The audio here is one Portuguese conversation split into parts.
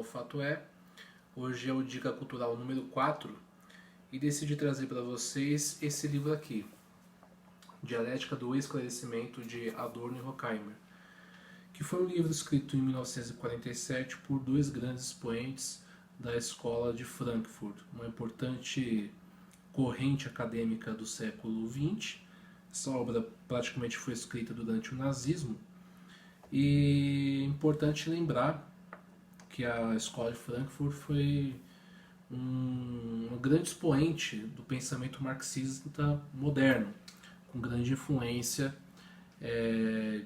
Fato É. Hoje é o Dica Cultural número 4 e decidi trazer para vocês esse livro aqui, Dialética do Esclarecimento, de Adorno e Horkheimer, que foi um livro escrito em 1947 por dois grandes expoentes da Escola de Frankfurt, uma importante corrente acadêmica do século XX. Essa obra praticamente foi escrita durante o nazismo, e é importante lembrar que a Escola de Frankfurt foi um grande expoente do pensamento marxista moderno, com grande influência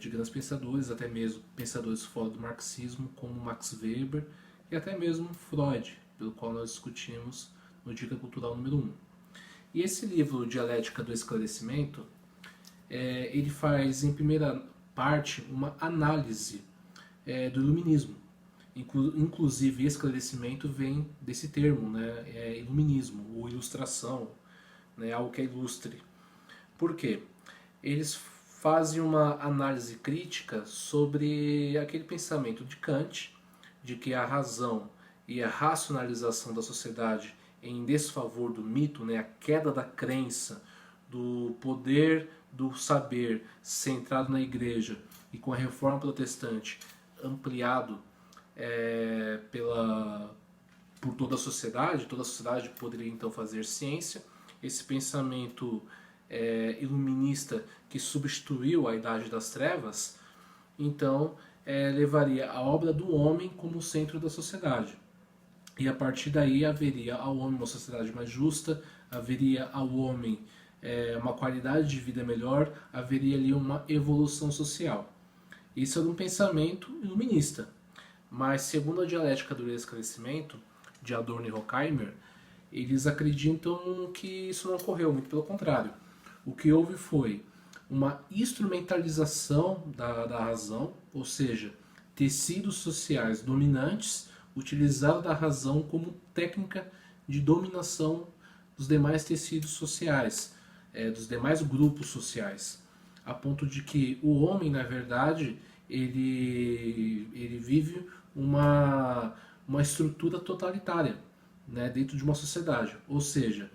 de grandes pensadores, até mesmo pensadores fora do marxismo, como Max Weber e até mesmo Freud, pelo qual nós discutimos no Dica Cultural número 1. E esse livro, Dialética do Esclarecimento, ele faz, em primeira parte, uma análise do iluminismo. Inclusive, esclarecimento vem desse termo, né? Iluminismo, ou ilustração, né? Algo que é ilustre. Por quê? Eles fazem uma análise crítica sobre aquele pensamento de Kant, de que a razão e a racionalização da sociedade em desfavor do mito, né? A queda da crença, do poder do saber centrado na igreja, e com a reforma protestante ampliado por toda a sociedade poderia então fazer ciência. Esse pensamento iluminista que substituiu a Idade das Trevas, então levaria a obra do homem como centro da sociedade. E a partir daí haveria ao homem uma sociedade mais justa, haveria ao homem uma qualidade de vida melhor, haveria ali uma evolução social. Isso é um pensamento iluminista. Mas, segundo a dialética do esclarecimento, de Adorno e Horkheimer, eles acreditam que isso não ocorreu, muito pelo contrário. O que houve foi uma instrumentalização da razão, ou seja, tecidos sociais dominantes utilizaram da razão como técnica de dominação dos demais tecidos sociais, dos demais grupos sociais, a ponto de que o homem, na verdade, ele vive uma estrutura totalitária, né, dentro de uma sociedade. Ou seja,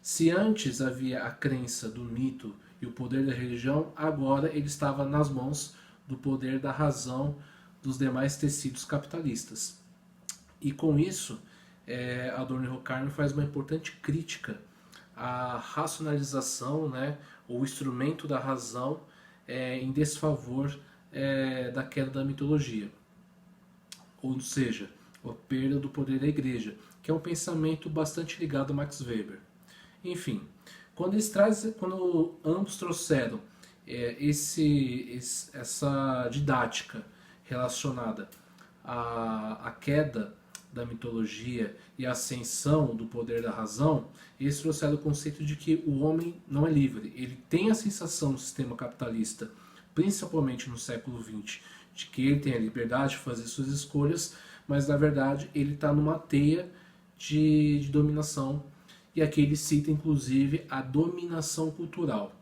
se antes havia a crença do mito e o poder da religião, agora ele estava nas mãos do poder da razão dos demais tecidos capitalistas. E com isso, Adorno e Horkheimer faz uma importante crítica à racionalização, né, ou instrumento da razão em desfavor da queda da mitologia, ou seja, a perda do poder da igreja, que é um pensamento bastante ligado a Max Weber. Enfim, quando ambos trouxeram essa didática relacionada à queda da mitologia e a ascensão do poder da razão, eles trouxeram o conceito de que o homem não é livre. Ele tem a sensação no sistema capitalista, principalmente no século XX, de que ele tem a liberdade de fazer suas escolhas, mas na verdade ele está numa teia de dominação. E aqui ele cita inclusive a dominação cultural.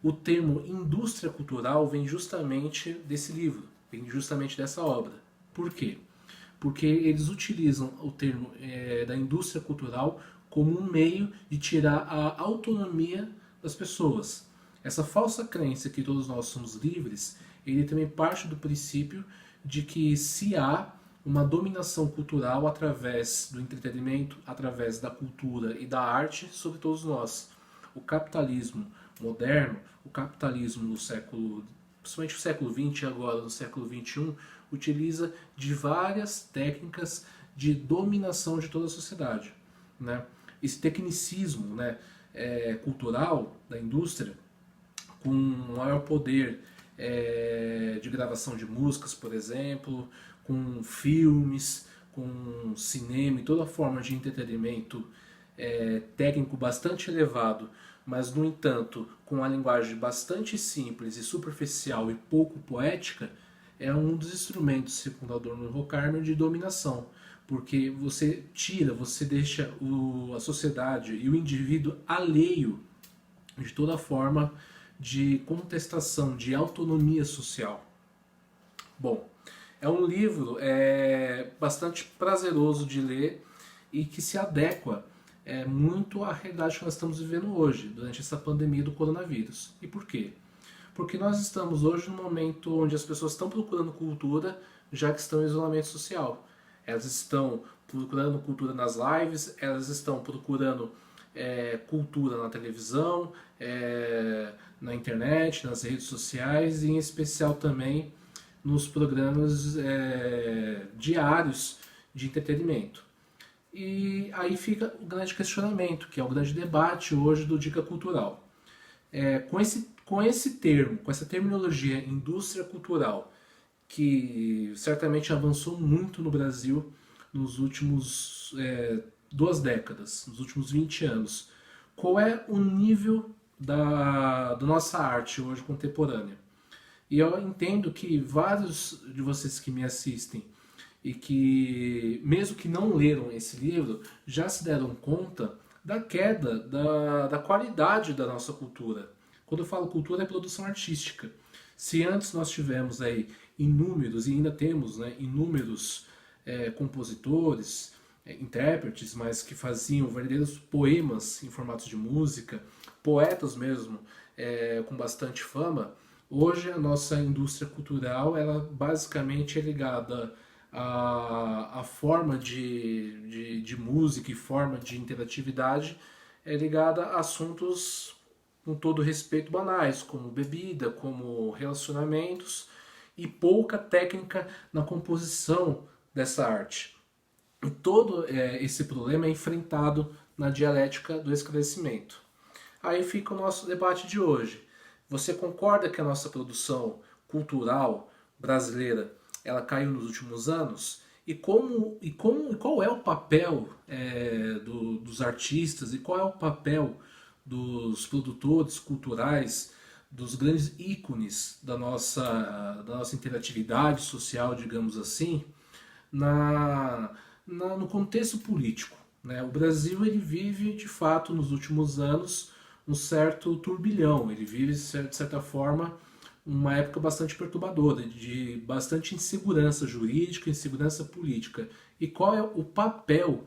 O termo indústria cultural vem justamente desse livro, vem justamente dessa obra. Por quê? Porque eles utilizam o termo da indústria cultural como um meio de tirar a autonomia das pessoas. Essa falsa crença que todos nós somos livres, ele também parte do princípio de que se há uma dominação cultural através do entretenimento, através da cultura e da arte sobre todos nós. O capitalismo moderno, o capitalismo no século, principalmente no século XX e agora no século XXI, utiliza de várias técnicas de dominação de toda a sociedade, né? Esse tecnicismo, né, cultural da indústria, com maior poder de gravação de músicas, por exemplo, com filmes, com cinema e toda forma de entretenimento técnico bastante elevado, mas, no entanto, com uma linguagem bastante simples e superficial e pouco poética, é um dos instrumentos, segundo Adorno e Horkheimer, de dominação, porque você deixa a sociedade e o indivíduo alheio de toda forma de contestação, de autonomia social. Bom, É um livro bastante prazeroso de ler e que se adequa muito à realidade que nós estamos vivendo hoje, durante essa pandemia do coronavírus. E por quê? Porque nós estamos hoje num momento onde as pessoas estão procurando cultura, já que estão em isolamento social. Elas estão procurando cultura nas lives, elas estão procurando cultura na televisão, na internet, nas redes sociais e em especial também nos programas diários de entretenimento. E aí fica o grande questionamento, que é o grande debate hoje do Dica Cultural. Com esse termo, com essa terminologia indústria cultural, que certamente avançou muito no Brasil nos últimos 2 décadas, nos últimos 20 anos, qual é o nível da nossa arte hoje contemporânea? E eu entendo que vários de vocês que me assistem e que, mesmo que não leram esse livro, já se deram conta da queda da qualidade da nossa cultura. Quando eu falo cultura, é produção artística. Se antes nós tivemos aí inúmeros, e ainda temos, né, inúmeros compositores, intérpretes, mas que faziam verdadeiros poemas em formatos de música, poetas mesmo, com bastante fama, hoje a nossa indústria cultural, ela basicamente é ligada à forma de música e forma de interatividade, é ligada a assuntos com todo respeito banais, como bebida, como relacionamentos e pouca técnica na composição dessa arte. E todo esse problema é enfrentado na dialética do esclarecimento. Aí fica o nosso debate de hoje. Você concorda que a nossa produção cultural brasileira ela caiu nos últimos anos? E qual é o papel dos artistas e qual é o papel dos produtores culturais, dos grandes ícones da nossa interatividade social, digamos assim, no contexto político, né? O Brasil ele vive, de fato, nos últimos anos, um certo turbilhão. Ele vive, de certa forma, uma época bastante perturbadora, de bastante insegurança jurídica, insegurança política. E qual é o papel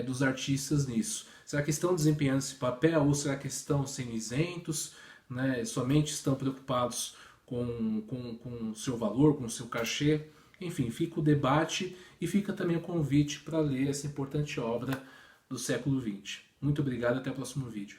dos artistas nisso? Será que estão desempenhando esse papel ou será que estão sendo isentos, né? Somente estão preocupados com o seu valor, com o seu cachê? Enfim, fica o debate e fica também o convite para ler essa importante obra do século XX. Muito obrigado e até o próximo vídeo.